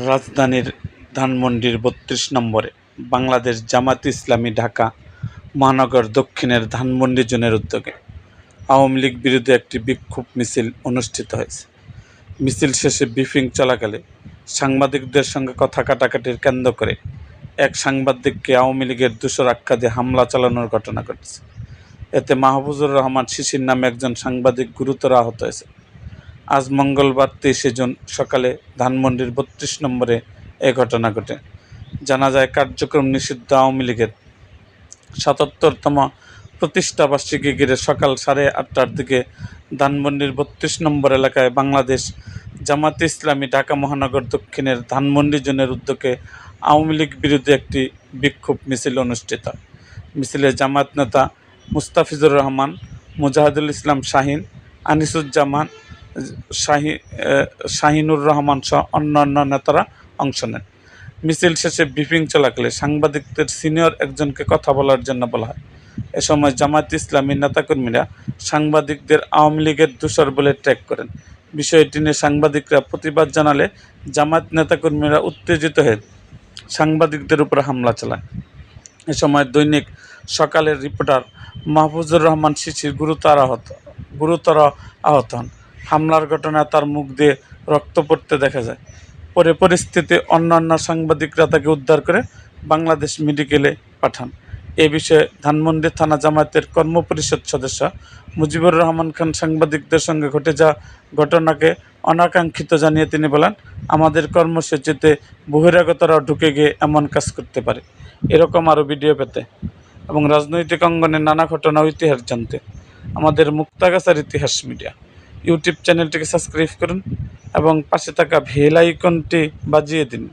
রাজধানীর ধানমন্ডির ৩২ নম্বরে বাংলাদেশ জামায়াত ইসলামী ঢাকা মহানগর দক্ষিণের ধানমন্ডি জোনের উদ্যোগে আওয়ামী লীগ বিরুদ্ধে একটি বিক্ষোভ মিছিল অনুষ্ঠিত হয়েছে। মিছিল শেষে ব্রিফিং চলাকালে সাংবাদিকদের সঙ্গে কথা কাটাকাটির কেন্দ্র করে এক সাংবাদিককে আওয়ামী লীগের দোসর আখ্যা দিয়ে হামলা চালানোর ঘটনা ঘটেছে। এতে মাহফুজুর রহমান শিশির নামে একজন সাংবাদিক গুরুতর আহত হয়েছে। আজ মঙ্গলবার ২৩শে জুন সকালে ধানমন্ডির ৩২ নম্বরে এ ঘটনা ঘটে। জানা যায়, কার্যক্রম নিষিদ্ধ আওয়ামী লীগের ৭৭তম প্রতিষ্ঠাবার্ষিকী ঘিরে সকাল ৮:৩০টার দিকে ধানমন্ডির ৩২ নম্বর এলাকায় বাংলাদেশ জামায়াত ইসলামী ঢাকা মহানগর দক্ষিণের ধানমন্ডি জোনের উদ্যোগে আওয়ামী লীগ বিরুদ্ধে একটি বিক্ষোভ মিছিল অনুষ্ঠিত হয়। মিছিলে জামায়াত নেতা মুস্তাফিজুর রহমান, মুজাহিদুল ইসলাম শাহীন, আনিসুজ্জামান, শাহিনুর রহমান সহ অন্যান্য নেতারা অংশ নেন। মিছিল শেষে ব্রিফিং চলাকালে সাংবাদিকদের সিনিয়র একজনকে কথা বলার জন্য বলা হয়। এ সময় জামায়াত ইসলামী নেতাকর্মীরা সাংবাদিকদের আওয়ামী লীগের দোসর বলে ট্যাগ করেন। বিষয়টি নিয়ে সাংবাদিকরা প্রতিবাদ জানালে জামায়াত নেতাকর্মীরা উত্তেজিত হয়ে সাংবাদিকদের উপর হামলা চালায়। এ সময় দৈনিক সকালের রিপোর্টার মাহফুজুর রহমান শিশির গুরুতর আহত হন। হামলার ঘটনায় তার মুখ দিয়ে রক্ত পড়তে দেখা যায়। পরে পরিস্থিতি অন্যান্য সাংবাদিকরা তাকে উদ্ধার করে বাংলাদেশ মেডিকেলে পাঠান। এ বিষয়ে ধানমন্ডি থানা জামায়াতের কর্মপরিষদ সদস্য মুজিবুর রহমান খান সাংবাদিকদের সঙ্গে ঘটে যাওয়া ঘটনাকে অনাকাঙ্ক্ষিত জানিয়ে তিনি বলেন, আমাদের কর্মসূচিতে বহিরাগতরাও ঢুকে গিয়ে এমন কাজ করতে পারে। এরকম আরও ভিডিও পেতে এবং রাজনৈতিক অঙ্গনের নানা ঘটনা ও ইতিহাস জানতে আমাদের মুক্তাগাছার ইতিহাস মিডিয়া ইউটিউব চ্যানেলটিকে সাবস্ক্রাইব করুন এবং পাশে থাকা বেল আইকনটি বাজিয়ে দিন।